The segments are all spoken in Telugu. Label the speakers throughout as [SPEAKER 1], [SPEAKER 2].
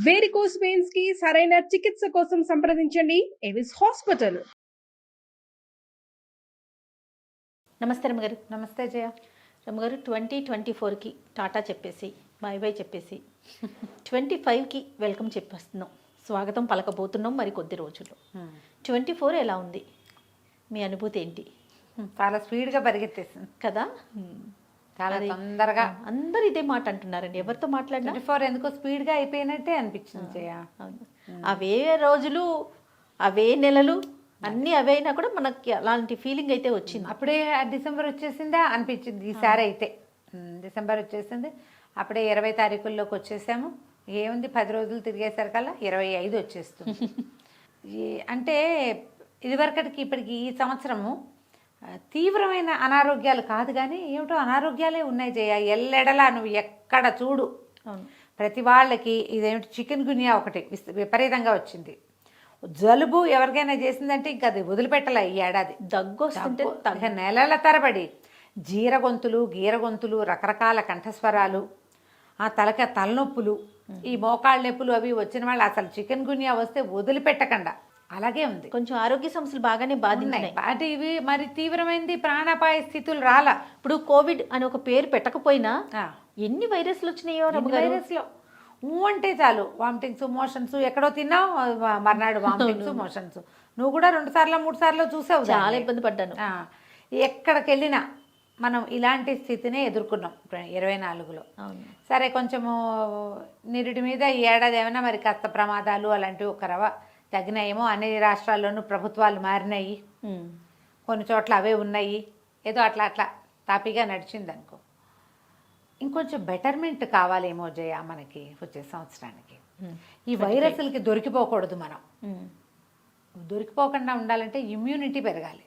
[SPEAKER 1] వేరికోస్ వెయిన్స్ కి సరైన చికిత్స కోసం సంప్రదించండి ఎవిస్ హాస్పిటల్.
[SPEAKER 2] నమస్తే రమ్మగారు.
[SPEAKER 3] నమస్తే జయ.
[SPEAKER 2] రమ్మగారు, 2024కి టాటా చెప్పేసి బై బై చెప్పేసి 25కి వెల్కమ్ చెప్పేస్తున్నాం, స్వాగతం పలకబోతున్నాం మరి కొద్ది రోజుల్లో. 24 ఎలా ఉంది, మీ అనుభూతి ఏంటి?
[SPEAKER 3] చాలా స్పీడ్గా పరిగెత్తేసింది
[SPEAKER 2] కదా,
[SPEAKER 3] చాలా తొందరగా.
[SPEAKER 2] అందరు ఇదే మాట అంటున్నారండి, ఎవరితో మాట్లాడినా
[SPEAKER 3] 24 ఎందుకో స్పీడ్గా అయిపోయినట్టే అనిపించింది జయ.
[SPEAKER 2] అవే రోజులు అవే నెలలు అన్నీ అవే అయినా కూడా మనకి అలాంటి ఫీలింగ్ అయితే వచ్చింది.
[SPEAKER 3] అప్పుడే డిసెంబర్ వచ్చేసిందా అనిపించింది ఈసారి అయితే. డిసెంబర్ వచ్చేసింది, అప్పుడే 20 తారీఖుల్లోకి వచ్చేసాము. ఏముంది 10 రోజులు తిరిగేసరికల్లా 25 వచ్చేస్తుంది. అంటే ఇదివరకటికి ఇప్పటికి ఈ సంవత్సరము తీవ్రమైన అనారోగ్యాలు కాదు కానీ ఏమిటో అనారోగ్యాలే ఉన్నాయి జయ. ఎల్లెడలా నువ్వు ఎక్కడ చూడు ప్రతి వాళ్ళకి ఇదేమిటి చికెన్ గునియా ఒకటి విపరీతంగా వచ్చింది. జలుబు ఎవరికైనా చేసిందంటే ఇంకా అది వదిలిపెట్టాల. ఈ ఏడాది
[SPEAKER 2] దగ్గు వస్తుంటే
[SPEAKER 3] నెలల తరబడి జీరగొంతులు గీరగొంతులు, రకరకాల కంఠస్వరాలు, ఆ తలనొప్పులు, ఈ మోకాళ్ళ నొప్పులు అవి వచ్చిన వాళ్ళు అసలు చికెన్ గునియా వస్తే వదిలిపెట్టకుండా అలాగే ఉంది.
[SPEAKER 2] కొంచెం ఆరోగ్య సమస్యలు బాగానే బాధించాయి.
[SPEAKER 3] అంటే ఇవి మరి తీవ్రమైనది ప్రాణాపాయ స్థితులు రాలా.
[SPEAKER 2] ఇప్పుడు కోవిడ్ అని ఒక పేరు పెట్టకపోయినా ఎన్ని వైరస్లు వచ్చినాయో.
[SPEAKER 3] వైరస్లో అంటే చాలు వామిటింగ్స్, మోషన్స్, ఎక్కడో తిన్నావు మర్నాడు వామిటింగ్స్, మోషన్స్. నువ్వు కూడా 2 సార్లు 3 సార్లు చూసావు.
[SPEAKER 2] చాలా ఇబ్బంది పడ్డాను.
[SPEAKER 3] ఎక్కడికి వెళ్ళినా మనం ఇలాంటి స్థితినే ఎదుర్కొన్నాం 24లో. సరే కొంచెము నిరుడి మీద ఈ ఏడాది ఏమైనా మరి కాస్త ప్రమాదాలు అలాంటివి ఒక రవ తగ్గినాయేమో. అన్ని రాష్ట్రాల్లోనూ ప్రభుత్వాలు మారినాయి, కొన్ని చోట్ల అవే ఉన్నాయి. ఏదో అట్లా తాపీగా నడిచింది అనుకో. ఇంకొంచెం బెటర్మెంట్ కావాలేమో జయ మనకి వచ్చే సంవత్సరానికి. ఈ వైరస్లకి దొరికిపోకూడదు మనం. దొరికిపోకుండా ఉండాలంటే ఇమ్యూనిటీ పెరగాలి.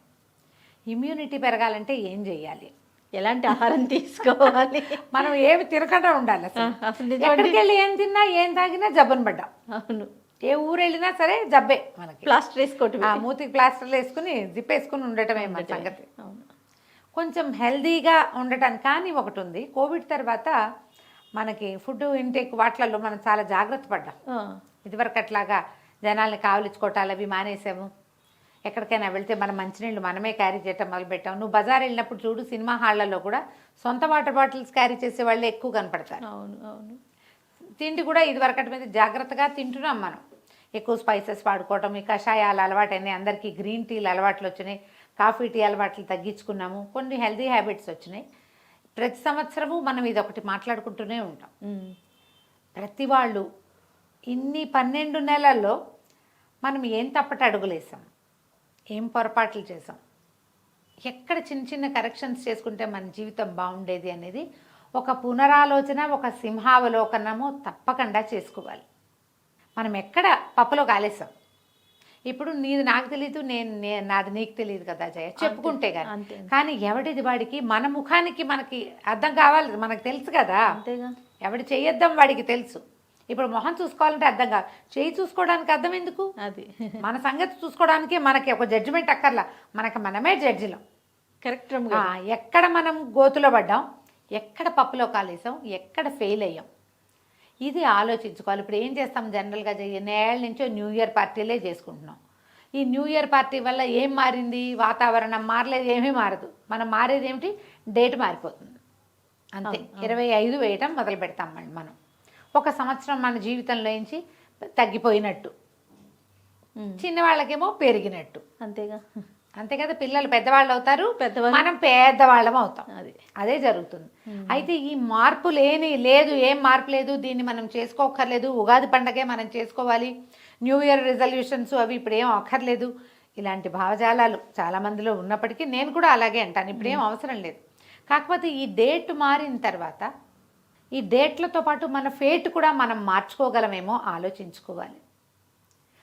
[SPEAKER 3] ఇమ్యూనిటీ పెరగాలంటే ఏం చెయ్యాలి,
[SPEAKER 2] ఎలాంటి ఆహారం తీసుకోవాలి,
[SPEAKER 3] మనం ఏమి తినకుండా ఉండాలి. అసలు ఎక్కడికి వెళ్ళి ఏం తిన్నా ఏం తాగినా జబ్బును పడ్డాం.
[SPEAKER 2] అవును,
[SPEAKER 3] ఏ ఊరు వెళ్ళినా సరే జబ్బే మనకి.
[SPEAKER 2] ప్లాస్టర్ వేసుకోవటం,
[SPEAKER 3] మూతికి ప్లాస్టర్లు వేసుకుని జిప్పేసుకుని ఉండటమే మన సంగతి. కొంచెం హెల్దీగా ఉండటానికి కానీ ఒకటి ఉంది. కోవిడ్ తర్వాత మనకి ఫుడ్ ఇంటేక్ వాటిలలో మనం చాలా జాగ్రత్త పడ్డాం. ఇదివరకు అట్లాగా జనాల్ని కావలించుకోవటాలు అవి మానేసాము. ఎక్కడికైనా వెళ్తే మనం మంచినీళ్ళు మనమే క్యారీ చేయటం మొదలుపెట్టాం. నువ్వు బజార్ వెళ్ళినప్పుడు చూడు, సినిమా హాళ్లలో కూడా సొంత వాటర్ బాటిల్స్ క్యారీ చేసే వాళ్ళే ఎక్కువ కనపడతారు.
[SPEAKER 2] అవును అవును.
[SPEAKER 3] తిండి కూడా ఇదివరకటి మీద జాగ్రత్తగా తింటున్నాం మనం. ఎక్కువ స్పైసెస్ వాడుకోవటం, ఈ కషాయాలు అలవాటైనాయి అందరికీ, గ్రీన్ టీలు అలవాట్లు వచ్చినాయి, కాఫీ టీ అలవాట్లు తగ్గించుకున్నాము, కొన్ని హెల్దీ హ్యాబిట్స్ వచ్చినాయి. ప్రతి సంవత్సరము మనం ఇది ఒకటి మాట్లాడుకుంటూనే ఉంటాం. ప్రతి వాళ్ళు ఇన్ని 12 నెలల్లో మనం ఏం తప్పటి అడుగులేసాం, ఏం పొరపాట్లు చేసాం, ఎక్కడ చిన్న కరెక్షన్స్ చేసుకుంటే మన జీవితం బాగుండేది అనేది ఒక పునరాలోచన, ఒక సింహావలోకనము తప్పకుండా చేసుకోవాలి. మనం ఎక్కడ పప్పులో కాలేసాం. ఇప్పుడు నీది నాకు తెలియదు, నాది నీకు తెలియదు కదా జయ, చెప్పుకుంటే కానీ ఎవడిది వాడికి మన ముఖానికి మనకి అర్థం కావాలి, మనకు తెలుసు కదా. ఎవడి చెయ్యొద్దాం వాడికి తెలుసు. ఇప్పుడు మొహం చూసుకోవాలంటే అర్థం కాదు, చెయ్యి చూసుకోవడానికి అర్థం ఎందుకు? అది మన సంగతి చూసుకోవడానికి మనకి ఒక జడ్జిమెంట్ అక్కర్లా, మనకి మనమే జడ్జిలం.
[SPEAKER 2] కరెక్ట్.
[SPEAKER 3] ఎక్కడ మనం గోతులో పడ్డాం, ఎక్కడ పప్పులో కాలేసాం, ఎక్కడ ఫెయిల్ అయ్యాం, ఇది ఆలోచించుకోవాలి. ఇప్పుడు ఏం చేస్తాం జనరల్గా నేళ్ళ నుంచో న్యూ ఇయర్ పార్టీలే చేసుకుంటున్నాం. ఈ న్యూ ఇయర్ పార్టీ వల్ల ఏం మారింది? వాతావరణం మారలేదు, ఏమీ మారదు. మనం మారేది ఏమిటి? డేట్ మారిపోతుంది అంతే. 25 వేయటం మొదలు పెడతాం మనం. ఒక సంవత్సరం మన జీవితంలో నుంచి తగ్గిపోయినట్టు, చిన్నవాళ్ళకేమో పెరిగినట్టు. అంతే కదా. పిల్లలు పెద్దవాళ్ళు అవుతారు, మనం పెద్దవాళ్ళం అవుతాం. అదే జరుగుతుంది. అయితే ఈ మార్పు ఏం మార్పు లేదు, దీన్ని మనం చేసుకోకర్లేదు. ఉగాది పండగే మనం చేసుకోవాలి, న్యూ ఇయర్ రిజల్యూషన్స్ అవి ఇప్పుడు ఏం అక్కర్లేదు. ఇలాంటి భావజాలాలు చాలామందిలో ఉన్నప్పటికీ నేను కూడా అలాగే అంటాను, ఇప్పుడేం అవసరం లేదు. కాకపోతే ఈ డేట్ మారిన తర్వాత ఈ డేట్లతో పాటు మన ఫేట్ కూడా మనం మార్చుకోగలమేమో ఆలోచించుకోవాలి.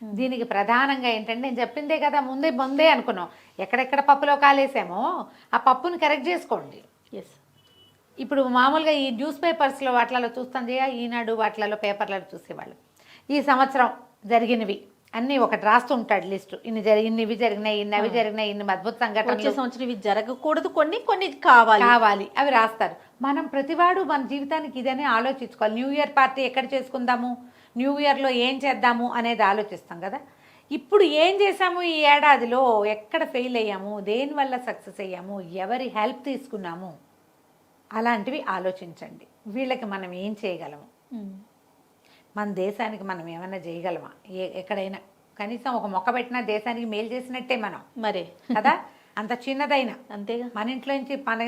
[SPEAKER 3] దీనికి ప్రధానంగా ఏంటంటే నేను చెప్పిందే కదా, ముందే అనుకున్నాం. ఎక్కడెక్కడ పప్పులో కాలేసామో ఆ పప్పుని కరెక్ట్ చేసుకోండి. ఇప్పుడు మామూలుగా ఈ న్యూస్ పేపర్స్లో వాటిలలో చూస్తుంది, ఈనాడు వాటిలలో పేపర్లలో చూసేవాళ్ళు ఈ సంవత్సరం జరిగినవి అన్నీ ఒకటి రాస్తూ ఉంటాడు లిస్టు. ఇవి జరిగినాయి, ఇన్ని అవి జరిగినాయి, ఇన్ని అద్భుత సంఘటనలు,
[SPEAKER 2] సంవత్సరం ఇవి జరగకూడదు, కొన్ని కావాలి
[SPEAKER 3] అవి రాస్తారు. మనం ప్రతివాడు మన జీవితానికి ఇదనే ఆలోచించుకోవాలి. న్యూ ఇయర్ పార్టీ ఎక్కడ చేసుకుందాము, న్యూ ఇయర్లో ఏం చేద్దాము అనేది ఆలోచిస్తాం కదా. ఇప్పుడు ఏం చేసాము ఈ ఏడాదిలో, ఎక్కడ ఫెయిల్ అయ్యాము, దేనివల్ల సక్సెస్ అయ్యాము, ఎవరి హెల్ప్ తీసుకున్నాము, అలాంటివి ఆలోచించండి. వీళ్ళకి మనం ఏం చేయగలము, మన దేశానికి మనం ఏమైనా చేయగలమా, ఎక్కడైనా కనీసం ఒక మొక్క పెట్టినా దేశానికి మేలు చేసినట్టే మనం
[SPEAKER 2] మరే
[SPEAKER 3] కదా. అంత చిన్నదైనా
[SPEAKER 2] అంతేగా.
[SPEAKER 3] మన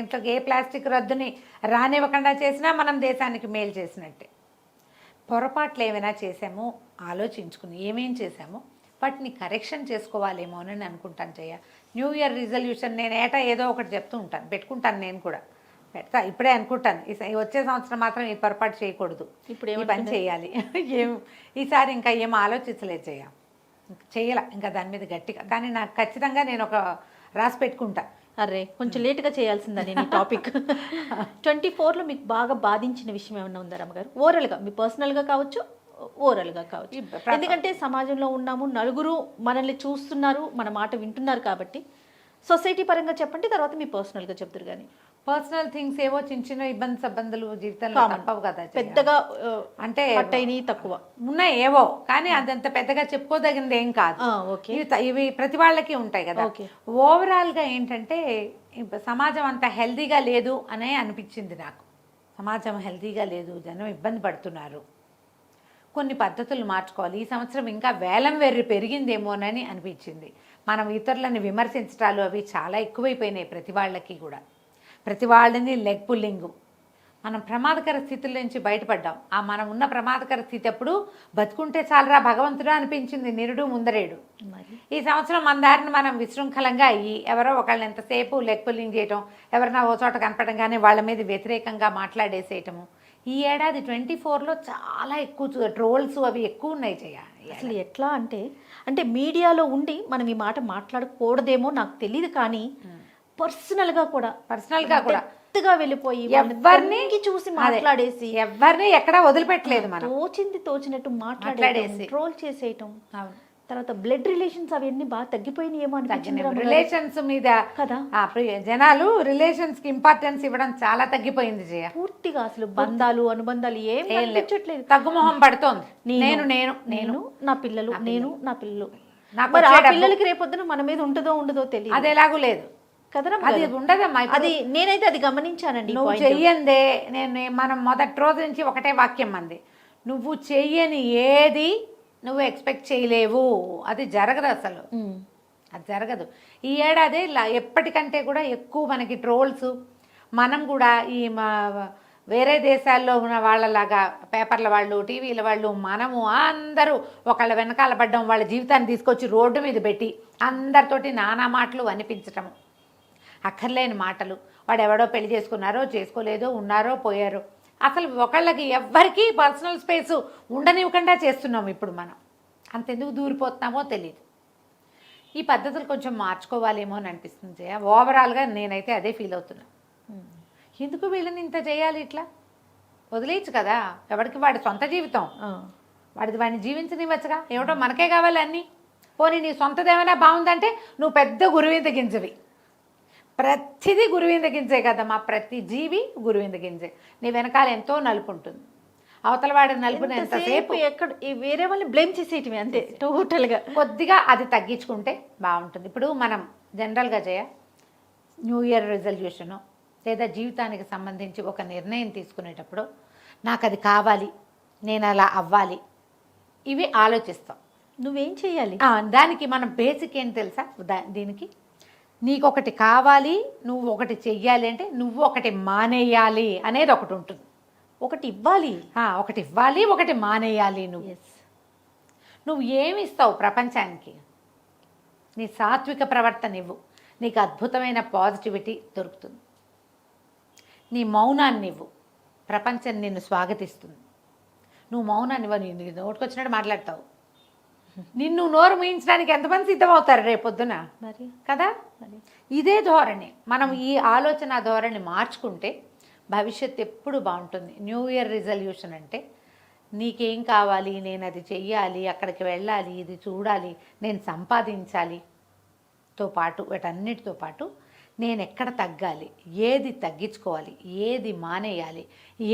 [SPEAKER 3] ఇంట్లోకి ఏ ప్లాస్టిక్ రద్దుని రానివ్వకుండా చేసినా మనం దేశానికి మేలు చేసినట్టే. పొరపాట్లు ఏమైనా చేసామో ఆలోచించుకుని ఏమేం చేసామో వాటిని కరెక్షన్ చేసుకోవాలేమో అని అనుకుంటాను జయ. న్యూ ఇయర్ రిజల్యూషన్ నేను ఏటా ఏదో ఒకటి చెప్తూ ఉంటాను, పెట్టుకుంటాను, నేను కూడా పెడతా. ఇప్పుడే అనుకుంటాను వచ్చే సంవత్సరం మాత్రం ఈ పొరపాటు చేయకూడదు,
[SPEAKER 2] ఇప్పుడు
[SPEAKER 3] ఈ పని చేయాలి. ఈసారి ఇంకా ఏం ఆలోచించలేదు జయ, చేయాల ఇంకా దాని మీద గట్టిగా. కానీ నాకు ఖచ్చితంగా నేను ఒక రాసి పెట్టుకుంటా.
[SPEAKER 2] అరే కొంచెం లేట్గా చేయాల్సిందా నేను ఈ టాపిక్. 24లో మీకు బాగా బాధించిన విషయం ఏమన్నా ఉందా రమ్మగారు? ఓవరాల్గా మీ పర్సనల్గా కావచ్చు, ఓవరాల్గా కావచ్చు. ఎందుకంటే సమాజంలో ఉన్నాము, నలుగురు మనల్ని చూస్తున్నారు, మన మాట వింటున్నారు కాబట్టి సొసైటీ పరంగా చెప్పండి, తర్వాత మీ పర్సనల్గా చెప్తారు. కానీ
[SPEAKER 3] పర్సనల్ థింగ్స్ ఏవో చిన్న చిన్న ఇబ్బందులు జీవితంలో తప్పవు కదా,
[SPEAKER 2] పెద్దగా
[SPEAKER 3] అంటే
[SPEAKER 2] అయినవి తక్కువ
[SPEAKER 3] ఉన్నాయి ఏవో, కానీ అదంత పెద్దగా చెప్పుకోదగినది ఏం కాదు. ఇవి ప్రతి వాళ్ళకి ఉంటాయి కదా. ఓవరాల్గా ఏంటంటే సమాజం అంత హెల్దీగా లేదు అనే అనిపించింది నాకు. సమాజం హెల్దీగా లేదు, జనం ఇబ్బంది పడుతున్నారు, కొన్ని పద్ధతులు మార్చుకోవాలి. ఈ సంవత్సరం ఇంకా వేలం వెర్రి పెరిగిందేమోనని అనిపించింది. మనం ఇతరులని విమర్శించడాలు అవి చాలా ఎక్కువైపోయినాయి ప్రతి వాళ్ళకి కూడా. ప్రతి వాళ్ళని లెగ్ పుల్లింగు. మనం ప్రమాదకర స్థితుల నుంచి బయటపడ్డాం. మనం ఉన్న ప్రమాదకర స్థితి ఎప్పుడు బతుకుంటే చాలరా భగవంతుడా అనిపించింది నిరుడు ముందరేడు. ఈ సంవత్సరం మన దారిని మనం విశృంఖలంగా అయ్యి ఎవరో ఒకళ్ళని ఎంతసేపు లెగ్ పుల్లింగ్ చేయటం, ఎవరైనా ఓ చోట కనపడంగానే వాళ్ళ మీద వ్యతిరేకంగా మాట్లాడేసేయటము. ఈ ఏడాది 24లో చాలా ఎక్కువ ట్రోల్స్ అవి ఎక్కువ ఉన్నాయి జయ.
[SPEAKER 2] అసలు ఎట్లా అంటే మీడియాలో ఉండి మనం ఈ మాట మాట్లాడకూడదేమో నాకు తెలియదు, కానీ పర్సనల్గా కూడా పెద్దగా వెళ్ళిపోయి ఎవరిని చూసి మాట్లాడేసి
[SPEAKER 3] ఎవరిని ఎక్కడా వదిలిపెట్టలేదు, మనం
[SPEAKER 2] తోచినట్టు మాట్లాడేసి ట్రోల్ చేసేయటం. తర్వాత బ్లడ్ రిలేషన్స్ అవన్నీ బాగా తగ్గిపోయినాయి ఏమో అనిపించింది.
[SPEAKER 3] రిలేషన్స్ మీద
[SPEAKER 2] కదా జనాలు
[SPEAKER 3] రిలేషన్స్ కి ఇంపార్టెన్స్ ఇవ్వడం చాలా తగ్గిపోయింది జయ.
[SPEAKER 2] పూర్తిగా అసలు బంధాలు అనుబంధాలు ఏం అనిపించట్లేదు,
[SPEAKER 3] తగ్గుమొహం పడుతోంది.
[SPEAKER 2] నేను నా పిల్లలు, నా పిల్లలు. మరి ఆ పిల్లలకి రేపొద్దున మన మీద ఉండదో తెలియదు.
[SPEAKER 3] అది ఎలాగూ లేదు కదరా, అది ఉండదమ్మా.
[SPEAKER 2] అది నేనైతే అది గమనించానండి.
[SPEAKER 3] నువ్వు చెయ్యందే, మనం మొదటి రోజు నుంచి ఒకటే వాక్యం అంది, నువ్వు చెయ్యని ఏది నువ్వు ఎక్స్పెక్ట్ చేయలేవు, అది జరగదు అసలు, అది జరగదు. ఈ ఏడాది ఎప్పటికంటే కూడా ఎక్కువ మనకి ట్రోల్స్. మనం కూడా ఈ వేరే దేశాల్లో ఉన్న వాళ్ళలాగా పేపర్ల వాళ్ళు, టీవీల వాళ్ళు, మనము అందరూ ఒకళ్ళ వెనకాల పడ్డం, వాళ్ళ జీవితాన్ని తీసుకొచ్చి రోడ్డు మీద పెట్టి అందరితోటి నానా మాటలు అనిపించటము, అక్కర్లేని మాటలు. వాడు ఎవడో పెళ్లి చేసుకున్నారో చేసుకోలేదో, ఉన్నారో పోయారో, అసలు ఒకళ్ళకి ఎవ్వరికీ పర్సనల్ స్పేస్ ఉండనివ్వకుండా చేస్తున్నాము ఇప్పుడు మనం. అంతెందుకు దూరిపోతున్నామో తెలియదు. ఈ పద్ధతులు కొంచెం మార్చుకోవాలేమో అని అనిపిస్తుంది జయ. ఓవరాల్గా నేనైతే అదే ఫీల్ అవుతున్నా. ఎందుకు వీళ్ళని ఇంత చేయాలి, ఇట్లా వదిలేయచ్చు కదా, ఎవరికి వాడి సొంత జీవితం, వాడిని జీవించనివ్వచ్చుగా. ఏమిటో మనకే కావాలి అన్నీ. పోనీ నీ సొంతదేమైనా బాగుందంటే నువ్వు పెద్ద గురువింద గింజవి. ప్రతిదీ గురువింద గింజే కదమ్మా, ప్రతి జీవి గురువింద గింజే. నీ వెనకాల ఎంతో నలుపు ఉంటుంది, అవతల వాడి నలుపుని ఎంతసేపు
[SPEAKER 2] ఎక్కడ వేరే వాళ్ళని బ్లేమ్ చేసేయటమే అంతే. టోటల్గా
[SPEAKER 3] కొద్దిగా అది తగ్గించుకుంటే బాగుంటుంది. ఇప్పుడు మనం జనరల్గా జయ న్యూ ఇయర్ రిజల్యూషను లేదా జీవితానికి సంబంధించి ఒక నిర్ణయం తీసుకునేటప్పుడు నాకు అది కావాలి, నేను అలా అవ్వాలి, ఇవి ఆలోచిస్తాం.
[SPEAKER 2] నువ్వేం చేయాలి
[SPEAKER 3] దానికి మనం బేసిక్ ఏంటి తెలుసా, దీనికి నీకొకటి కావాలి, నువ్వు ఒకటి చెయ్యాలి అంటే నువ్వు ఒకటి మానేయాలి అనేది ఒకటి ఉంటుంది.
[SPEAKER 2] ఒకటి ఇవ్వాలి,
[SPEAKER 3] ఒకటి మానేయాలి. నువ్వు ఏమి ఇస్తావు ప్రపంచానికి? నీ సాత్విక ప్రవర్తన ఇవ్వు, నీకు అద్భుతమైన పాజిటివిటీ దొరుకుతుంది. నీ మౌనాన్ని ఇవ్వు, ప్రపంచం నిన్ను స్వాగతిస్తుంది. నువ్వు మౌనాన్ని ఇవ్వ, నీ నోటుకొచ్చినట్టు మాట్లాడతావు. నిన్ను నోరు మూయించడానికి ఎంతమంది సిద్ధమవుతారు రేపొద్దున,
[SPEAKER 2] మరి
[SPEAKER 3] కదా. ఇదే ధోరణి, మనం ఈ ఆలోచన ధోరణి మార్చుకుంటే భవిష్యత్తు ఎప్పుడు బాగుంటుంది. న్యూ ఇయర్ రిజల్యూషన్ అంటే నీకేం కావాలి, నేను అది చెయ్యాలి, అక్కడికి వెళ్ళాలి, ఇది చూడాలి, నేను సంపాదించాలి తో పాటు, వీటన్నిటితో పాటు నేను ఎక్కడ తగ్గాలి, ఏది తగ్గించుకోవాలి, ఏది మానేయాలి,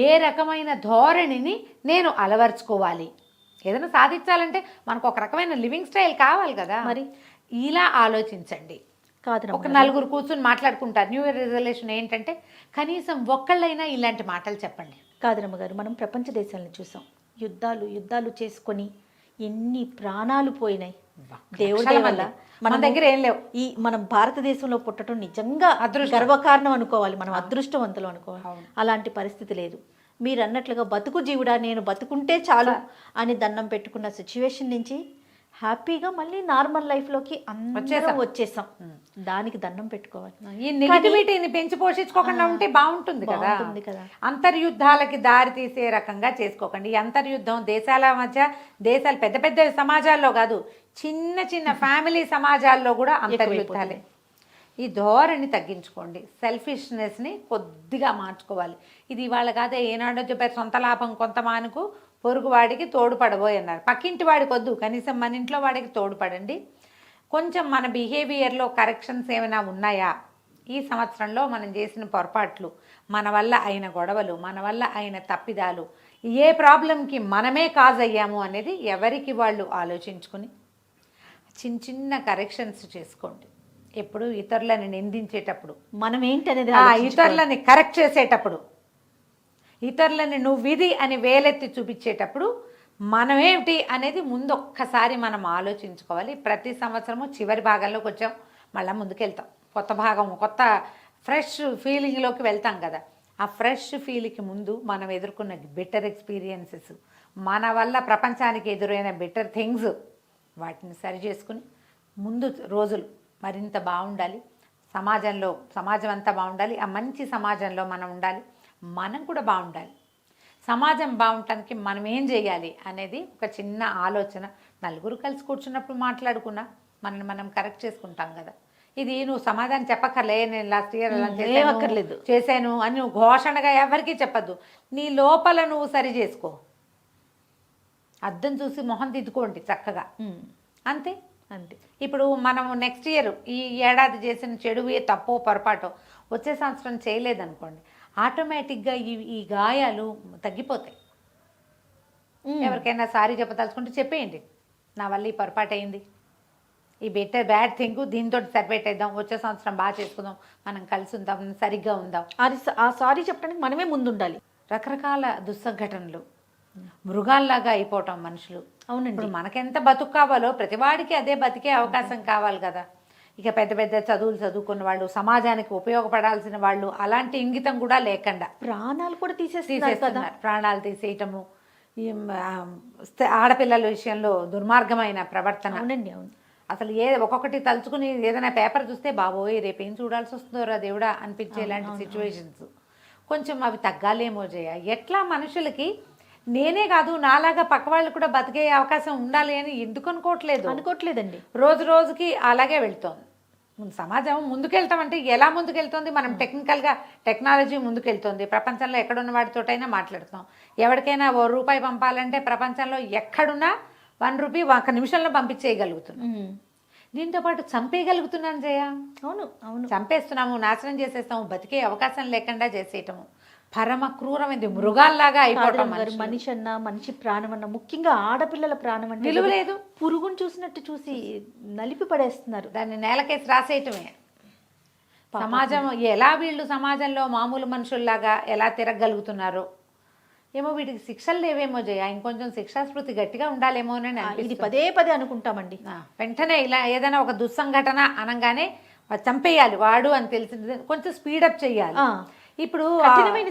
[SPEAKER 3] ఏ రకమైన ధోరణిని నేను అలవర్చుకోవాలి ఏదైనా సాధించాలంటే మనకు ఒక రకమైన లివింగ్ స్టైల్ కావాలి కదా.
[SPEAKER 2] మరి
[SPEAKER 3] ఇలా ఆలోచించండి.
[SPEAKER 2] కాదు
[SPEAKER 3] ఒక నలుగురు కూర్చుని మాట్లాడుకుంటారు. న్యూ ఇయర్ రిజల్యూషన్ ఏంటంటే కనీసం ఒక్కళ్ళైనా ఇలాంటి మాటలు చెప్పండి.
[SPEAKER 2] కాదరమ్మ గారు, మనం ప్రపంచ దేశాలను చూసాం. యుద్ధాలు చేసుకొని ఎన్ని ప్రాణాలు పోయినాయి దేవుడి దయ వల్ల.
[SPEAKER 3] మన దగ్గర ఏం లేవు.
[SPEAKER 2] మనం భారతదేశంలో పుట్టడం నిజంగా గర్వకారణం అనుకోవాలి, మనం అదృష్టవంతులు అనుకోవాలి. అలాంటి పరిస్థితి లేదు. మీరు అన్నట్లుగా బతుకు జీవుడా, నేను బతుకుంటే చాలు అని దండం పెట్టుకున్న సిచ్యువేషన్ నుంచి హ్యాపీగా మళ్ళీ నార్మల్ లైఫ్లోకి అందరం వచ్చేసాం. దానికి దండం పెట్టుకోవాలి.
[SPEAKER 3] ఈ నెగిటివిటీని పెంచి పోషించుకోకుండా ఉంటే బాగుంటుంది కదా. అంతర్యుద్ధాలకి దారి తీసే రకంగా చేసుకోకండి. ఈ అంతర్యుద్ధం దేశాల మధ్య, దేశాలు పెద్ద పెద్ద సమాజాల్లో కాదు, చిన్న చిన్న ఫ్యామిలీ సమాజాల్లో కూడా అంతర్యుద్ధాలే. ఈ ధోరణి తగ్గించుకోండి. సెల్ఫిష్నెస్ని కొద్దిగా మార్చుకోవాలి. ఇది ఇవాళ కాదే, ఏనాడో చెప్పారు, సొంత లాభం కొంత మానుకు పొరుగు వాడికి తోడుపడబోయ్ అన్నారు. పక్కింటి వాడికి వద్దు, కనీసం మన ఇంట్లో వాడికి తోడుపడండి. కొంచెం మన బిహేవియర్లో కరెక్షన్స్ ఏమైనా ఉన్నాయా, ఈ సంవత్సరంలో మనం చేసిన పొరపాట్లు, మన వల్ల అయిన గొడవలు, మన వల్ల అయిన తప్పిదాలు, ఏ ప్రాబ్లంకి మనమే కాజ్ అయ్యాము అనేది ఎవరికి వాళ్ళు ఆలోచించుకుని చిన్న చిన్న కరెక్షన్స్ చేసుకోండి. ఎప్పుడు ఇతరులని నిందించేటప్పుడు,
[SPEAKER 2] మనం ఏంటనేది
[SPEAKER 3] ఇతరులని కరెక్ట్ చేసేటప్పుడు, ఇతరులని నువ్వు ఇది అని వేలెత్తి చూపించేటప్పుడు మనమేమిటి అనేది ముందు ఒక్కసారి మనం ఆలోచించుకోవాలి. ప్రతి సంవత్సరము చివరి భాగంలోకి వచ్చాం, మళ్ళీ ముందుకెళ్తాం. కొత్త భాగం, కొత్త ఫ్రెష్ ఫీలింగ్లోకి వెళ్తాం కదా. ఆ ఫ్రెష్ ఫీల్కి ముందు మనం ఎదుర్కొన్న బెటర్ ఎక్స్పీరియన్సెస్, మన వల్ల ప్రపంచానికి ఎదురైన బెటర్ థింగ్స్, వాటిని సరి చేసుకుని ముందు రోజులు మరింత బాగుండాలి. సమాజం అంతా బాగుండాలి. ఆ మంచి సమాజంలో మనం ఉండాలి, మనం కూడా బాగుండాలి. సమాజం బాగుండటానికి మనం ఏం చేయాలి అనేది ఒక చిన్న ఆలోచన. నలుగురు కలిసి కూర్చున్నప్పుడు మాట్లాడుకున్నా మనల్ని మనం కరెక్ట్ చేసుకుంటాం కదా. ఇది నువ్వు సమాధానం చెప్పక్కర్లే, నేను లాస్ట్ ఇయర్ అలా చేశాను అని నువ్వు ఘోషణగా ఎవరికీ చెప్పద్దు. నీ లోపల నువ్వు సరి చేసుకో. అద్దం చూసి మొహం దిద్దుకోండి చక్కగా, అంతే. ఇప్పుడు మనం నెక్స్ట్ ఇయర్ ఈ ఏడాది చేసిన చెడు, తప్పో పొరపాటో వచ్చే సంవత్సరం చేయలేదనుకోండి, ఆటోమేటిక్గా ఈ గాయాలు తగ్గిపోతాయి. ఎవరికైనా సారీ చెప్పదలుచుకుంటే చెప్పేయండి, నా వల్ల ఈ పొరపాటు అయింది, ఈ బ్యాడ్ థింగ్ దీంతో సరిపెట్టేద్దాం, వచ్చే సంవత్సరం బాగా చేసుకుందాం, మనం కలిసి ఉందాం, సరిగ్గా ఉందాం.
[SPEAKER 2] ఆ సారీ చెప్పడానికి మనమే ముందుండాలి.
[SPEAKER 3] రకరకాల దుస్సంఘటనలు, మృగాల్లాగా అయిపోవటం మనుషులు.
[SPEAKER 2] అవునండి.
[SPEAKER 3] ఇప్పుడు మనకెంత బతుకు కావాలో ప్రతివాడికి అదే బతికే అవకాశం కావాలి కదా. ఇక పెద్ద పెద్ద చదువులు చదువుకున్న వాళ్ళు, సమాజానికి ఉపయోగపడాల్సిన వాళ్ళు, అలాంటి ఇంగితం కూడా లేకుండా
[SPEAKER 2] ప్రాణాలు కూడా
[SPEAKER 3] తీసేస్తున్నారు. ప్రాణాలు తీసేయటము, ఆడపిల్లల విషయంలో దుర్మార్గమైన ప్రవర్తన.
[SPEAKER 2] అవునండి, అవును.
[SPEAKER 3] అసలు ఒక్కొక్కటి తలుచుకుని ఏదైనా పేపర్ చూస్తే బాబోయ్ రేపేం చూడాల్సి వస్తుందో దేవుడా అనిపించే ఇలాంటి సిచ్యువేషన్స్ కొంచెం అవి తగ్గాలేమో చేయ. ఎట్లా మనుషులకి నేనే కాదు నాలాగా పక్క వాళ్ళు కూడా బతికే అవకాశం ఉండాలి అని ఎందుకు అనుకోవట్లేదండి. రోజు రోజుకి అలాగే వెళ్తోంది సమాజం. ముందుకెళ్తామంటే ఎలా ముందుకెళ్తుంది? మనం టెక్నికల్గా టెక్నాలజీ ముందుకెళ్తుంది. ప్రపంచంలో ఎక్కడున్న వాడితోటైనా మాట్లాడుతాం. ఎవరికైనా ₹1 పంపాలంటే ప్రపంచంలో ఎక్కడున్నా ₹1 1 నిమిషంలో పంపించేయగలుగుతున్నాం. దీంతో పాటు చంపేయగలుగుతున్నాను జయ. అవును, చంపేస్తున్నాము, నాశనం చేసేస్తాము, బతికే అవకాశం లేకుండా చేసేయటము. పరమ క్రూరమైంది, మృగాల్లాగా అయిపోవటం.
[SPEAKER 2] మనిషి అన్న, మనిషి ప్రాణం అన్న, ముఖ్యంగా ఆడపిల్లల ప్రాణం అంటే
[SPEAKER 3] విలువ లేదు.
[SPEAKER 2] పురుగును చూసినట్టు చూసి నలిపి పడేస్తున్నారు.
[SPEAKER 3] దాన్ని నేలకేసి రాసేయటమే. సమాజం ఎలా, వీళ్ళు సమాజంలో మామూలు మనుషుల్లాగా ఎలా తిరగలుగుతున్నారో ఏమో. వీటికి శిక్షలు లేవేమో జయ, ఇంకొంచెం శిక్షాస్మృతి గట్టిగా ఉండాలేమో అని
[SPEAKER 2] ఇది పదే అనుకుంటామండి.
[SPEAKER 3] వెంటనే ఇలా ఏదైనా ఒక దుస్సంఘటన అనగానే చంపేయాలి వాడు అని తెలిసింది, కొంచెం స్పీడప్ చేయాలి. ఇప్పుడు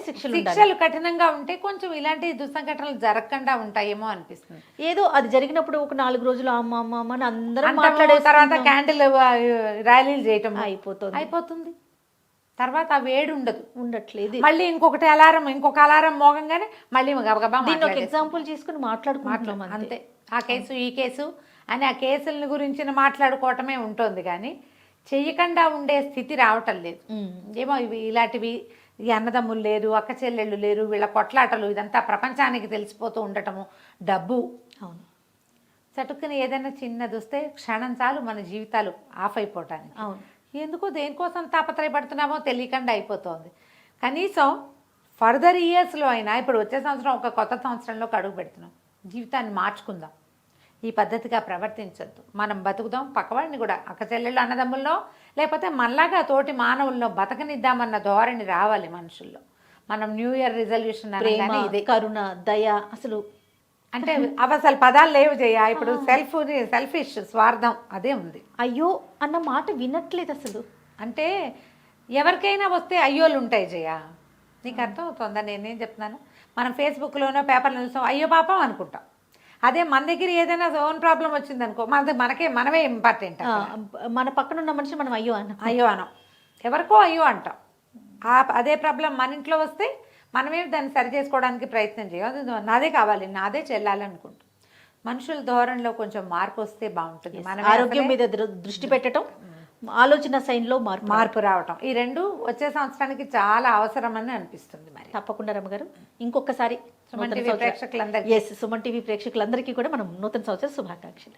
[SPEAKER 3] శిక్షలు కఠినంగా ఉంటే కొంచెం ఇలాంటి దుస్సంఘటనలు జరగకుండా ఉంటాయేమో అనిపిస్తుంది.
[SPEAKER 2] ఏదో అది జరిగినప్పుడు ఒక 4 రోజులు అమ్మ అందరం
[SPEAKER 3] తర్వాత క్యాండిల్ ర్యాలీలు చేయటం
[SPEAKER 2] అయిపోతుంది.
[SPEAKER 3] తర్వాత ఆ వేడి
[SPEAKER 2] ఉండట్లేదు.
[SPEAKER 3] మళ్ళీ ఇంకొక అలారం మోగంగానే మళ్ళీ గబగబా
[SPEAKER 2] ఎగ్జాంపుల్ తీసుకుని మాట్లాడుకుంటున్నాం అంతే.
[SPEAKER 3] ఆ కేసు ఈ కేసు అని ఆ కేసుల గురించి మాట్లాడుకోవటమే ఉంటుంది, కానీ చెయ్యకుండా ఉండే స్థితి రావటం లేదు. ఏమో ఇలాంటివి, ఈ అన్నదమ్ములు లేరు, అక్క చెల్లెళ్ళు లేరు, వీళ్ళ కొట్లాటలు, ఇదంతా ప్రపంచానికి తెలిసిపోతూ ఉండటము, డబ్బు.
[SPEAKER 2] అవును,
[SPEAKER 3] చటుక్కుని ఏదైనా చిన్నది వస్తే క్షణం చాలు మన జీవితాలు ఆఫ్ అయిపోవటానికి.
[SPEAKER 2] అవును,
[SPEAKER 3] ఎందుకు దేనికోసం తాపత్రయపడుతున్నామో తెలియకుండా అయిపోతుంది. కనీసం ఫర్దర్ ఇయర్స్లో అయినా, ఇప్పుడు వచ్చే సంవత్సరం ఒక కొత్త సంవత్సరంలోకి అడుగు పెడుతున్నాం, జీవితాన్ని మార్చుకుందాం, ఈ పద్ధతిగా ప్రవర్తించొద్దు, మనం బతుకుదాం, పక్కవాడిని కూడా అక్క చెల్లెళ్ళు అన్నదమ్ముల్లో లేకపోతే మనలాగా తోటి మానవుల్లో బతకనిద్దామన్న ధోరణి రావాలి మనుషుల్లో. మనం న్యూ ఇయర్ రిజల్యూషన్
[SPEAKER 2] ప్రేమ,
[SPEAKER 3] అనగానే ఇదే.
[SPEAKER 2] కరుణ, దయ, అసలు
[SPEAKER 3] అంటే అవి అసలు పదాలు లేవు జయ. ఇప్పుడు సెల్ఫిష్, స్వార్థం అదే ఉంది.
[SPEAKER 2] అయ్యో అన్న మాట వినట్లేదు అసలు.
[SPEAKER 3] అంటే ఎవరికైనా వస్తే అయ్యోలు ఉంటాయి జయ, నీకు అర్థం అవుతుందా నేనేం చెప్తున్నాను? మనం ఫేస్బుక్లోనో పేపర్లో చూస్తాం, అయ్యో పాపం అనుకుంటాం. అదే మన దగ్గర ఏదైనా ఓన్ ప్రాబ్లం వచ్చింది అనుకో, మనమే ఇంపార్టెంట్.
[SPEAKER 2] మన పక్కన ఉన్న మనిషి మనం అయ్యో అన్న
[SPEAKER 3] అయ్యో అనం, ఎవరికో అయ్యో అంటాం. అదే ప్రాబ్లం మన ఇంట్లో వస్తే మనమే దాన్ని సరి చేసుకోవడానికి ప్రయత్నం చేయం. అది నాదే కావాలి, నాదే చెల్లాలి అనుకుంటాం. మనుషుల ధోరణిలో కొంచెం మార్పు వస్తే బాగుంటుంది. మన
[SPEAKER 2] ఆరోగ్యం మీద దృష్టి పెట్టడం, ఆలోచన శైలిలో
[SPEAKER 3] మార్పు రావటం, ఈ రెండు వచ్చే సంవత్సరానికి చాలా అవసరమని అనిపిస్తుంది. మరి
[SPEAKER 2] తప్పకుండా రమ్మగారు ఇంకొకసారి
[SPEAKER 3] సుమన్ టీవీ ప్రేక్షకులందరికీ
[SPEAKER 2] సుమన్ టీవీ ప్రేక్షకులందరికీ కూడా మనం నూతన సంవత్సర శుభాకాంక్షలు.